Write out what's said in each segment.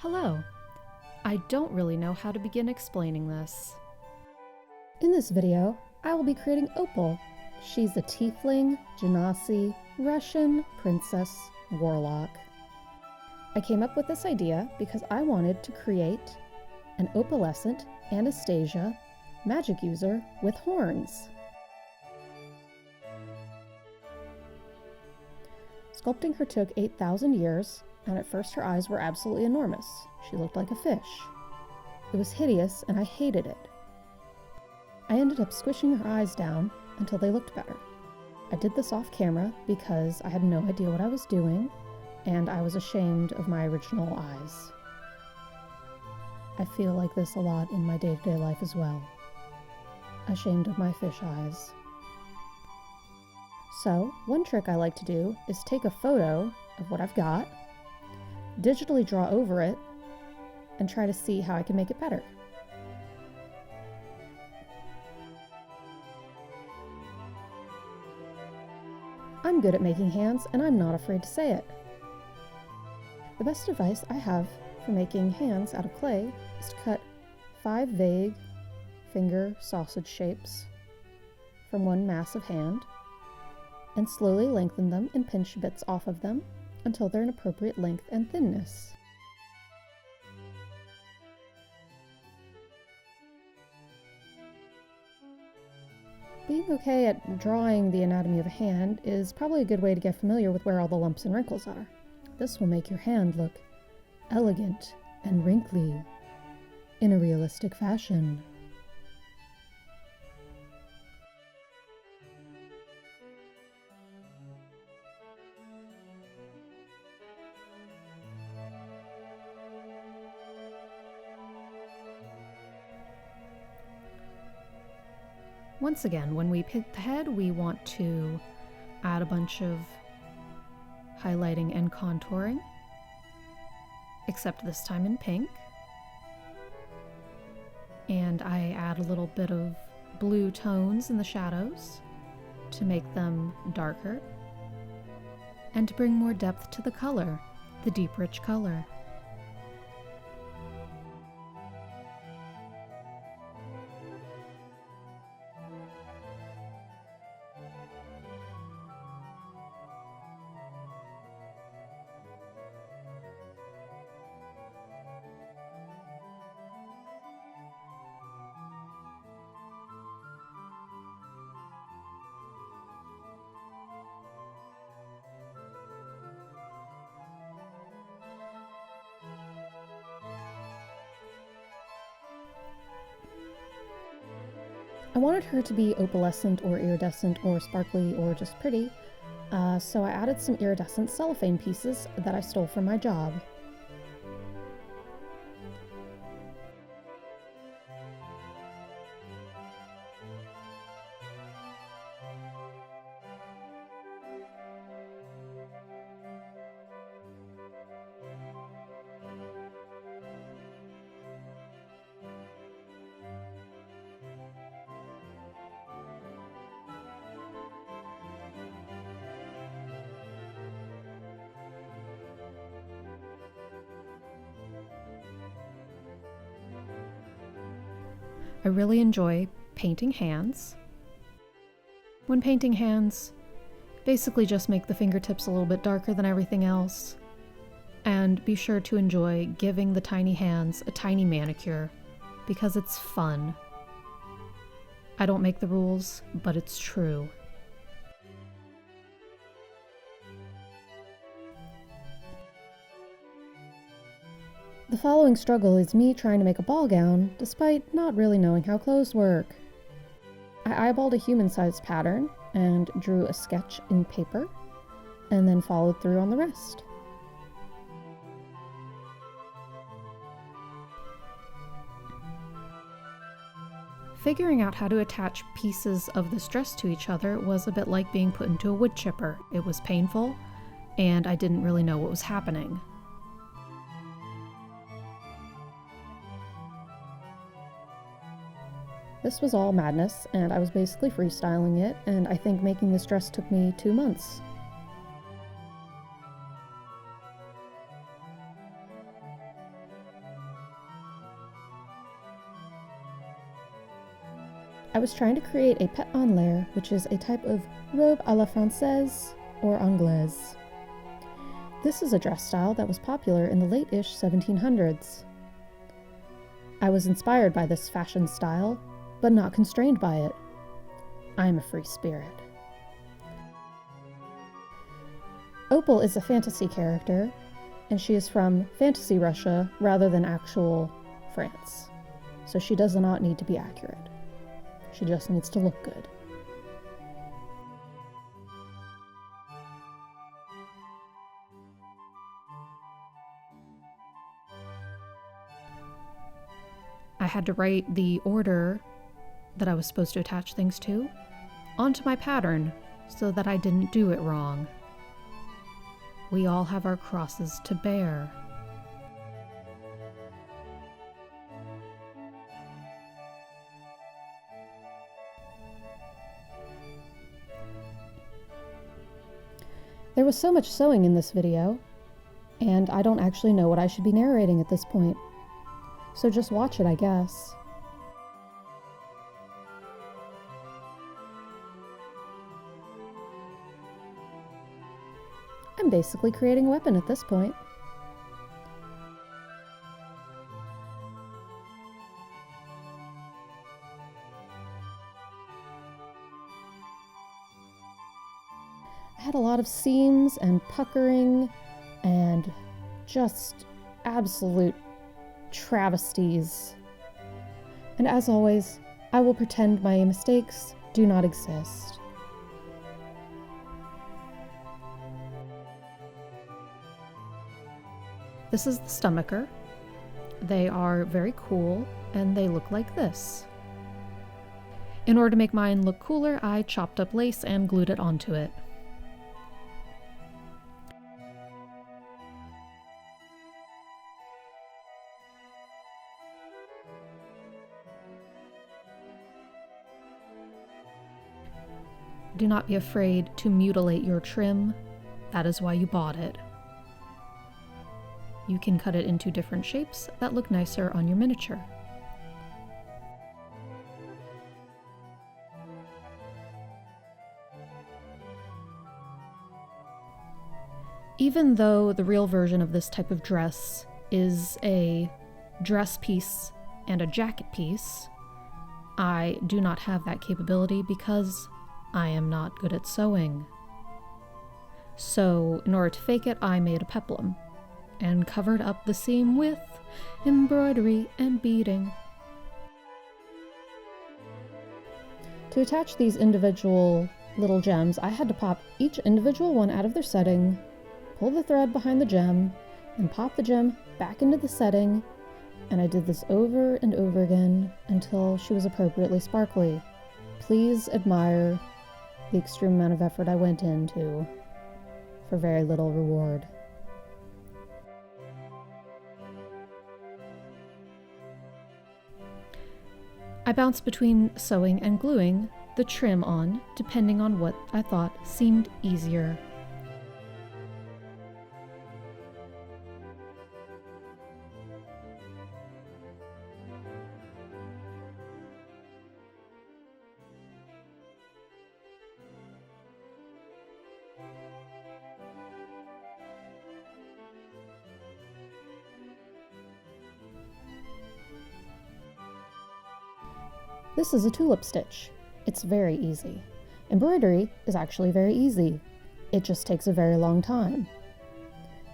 Hello. I don't really know how to begin explaining this. In this video, I will be creating Opal. She's a Tiefling, Genasi, Russian princess warlock. I came up with this idea because I wanted to create an opalescent Anastasia magic user with horns. Sculpting her took 8,000 years, and at first her eyes were absolutely enormous. She looked like a fish. It was hideous, and I hated it. I ended up squishing her eyes down until they looked better. I did this off camera because I had no idea what I was doing, and I was ashamed of my original eyes. I feel like this a lot in my day-to-day life as well. Ashamed of my fish eyes. So, one trick I like to do is take a photo of what I've got, digitally draw over it, and try to see how I can make it better. I'm good at making hands, and I'm not afraid to say it. The best advice I have for making hands out of clay is to cut 5 vague finger sausage shapes from one massive hand, and slowly lengthen them and pinch bits off of them until they're an appropriate length and thinness. Being okay at drawing the anatomy of a hand is probably a good way to get familiar with where all the lumps and wrinkles are. This will make your hand look elegant and wrinkly in a realistic fashion. Once again, when we pick the head, we want to add a bunch of highlighting and contouring, except this time in pink. And I add a little bit of blue tones in the shadows to make them darker, and to bring more depth to the color, the deep, rich color. I wanted her to be opalescent or iridescent or sparkly or just pretty, so I added some iridescent cellophane pieces that I stole from my job. I really enjoy painting hands. When painting hands, basically just make the fingertips a little bit darker than everything else, and be sure to enjoy giving the tiny hands a tiny manicure, because it's fun. I don't make the rules, but it's true. The following struggle is me trying to make a ball gown, despite not really knowing how clothes work. I eyeballed a human-sized pattern and drew a sketch in paper, and then followed through on the rest. Figuring out how to attach pieces of this dress to each other was a bit like being put into a wood chipper. It was painful, and I didn't really know what was happening. This was all madness, and I was basically freestyling it, and I think making this dress took me 2 months. I was trying to create a pet en l'air, which is a type of robe à la française or anglaise. This is a dress style that was popular in the late-ish 1700s. I was inspired by this fashion style, but not constrained by it. I am a free spirit. Opal is a fantasy character, and she is from fantasy Russia rather than actual France. So she does not need to be accurate. She just needs to look good. I had to write the order that I was supposed to attach things to onto my pattern so that I didn't do it wrong. We all have our crosses to bear. There was so much sewing in this video, and I don't actually know what I should be narrating at this point. So just watch it, I guess. I'm basically creating a weapon at this point. I had a lot of seams and puckering and just absolute travesties. And as always, I will pretend my mistakes do not exist. This is the stomacher. They are very cool, and they look like this. In order to make mine look cooler, I chopped up lace and glued it onto it. Do not be afraid to mutilate your trim. That is why you bought it. You can cut it into different shapes that look nicer on your miniature. Even though the real version of this type of dress is a dress piece and a jacket piece, I do not have that capability because I am not good at sewing. So, in order to fake it, I made a peplum and covered up the seam with embroidery and beading. To attach these individual little gems, I had to pop each individual one out of their setting, pull the thread behind the gem, and pop the gem back into the setting, and I did this over and over again until she was appropriately sparkly. Please admire the extreme amount of effort I went into for very little reward. I bounced between sewing and gluing the trim on, depending on what I thought seemed easier. This is a tulip stitch. It's very easy. Embroidery is actually very easy. It just takes a very long time.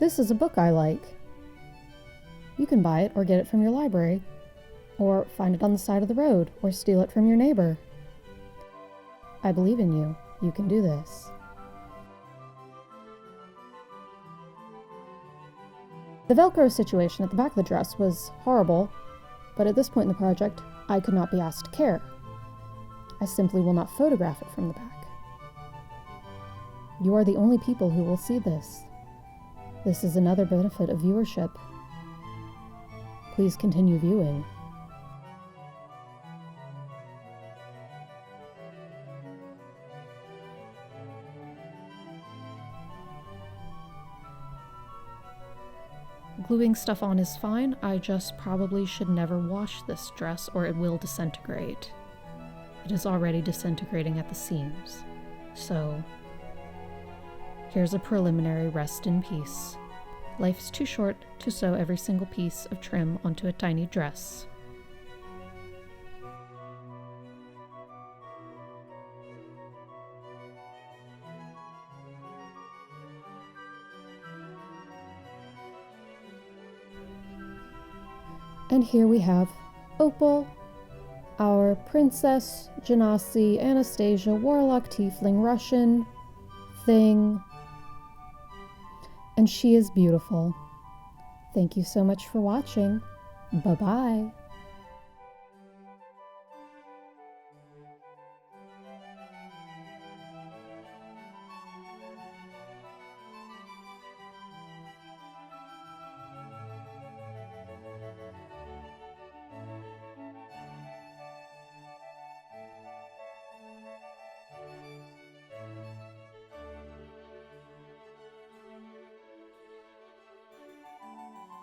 This is a book I like. You can buy it or get it from your library, or find it on the side of the road, or steal it from your neighbor. I believe in you. You can do this. The Velcro situation at the back of the dress was horrible, but at this point in the project, I could not be asked to care. I simply will not photograph it from the back. You are the only people who will see this. This is another benefit of viewership. Please continue viewing. Gluing stuff on is fine, I just probably should never wash this dress or it will disintegrate. it is already disintegrating at the seams. So, here's a preliminary rest in peace. Life's too short to sew every single piece of trim onto a tiny dress. And here we have Opal, our Princess Genasi Anastasia Warlock Tiefling Russian thing. And she is beautiful. Thank you so much for watching. Bye-bye.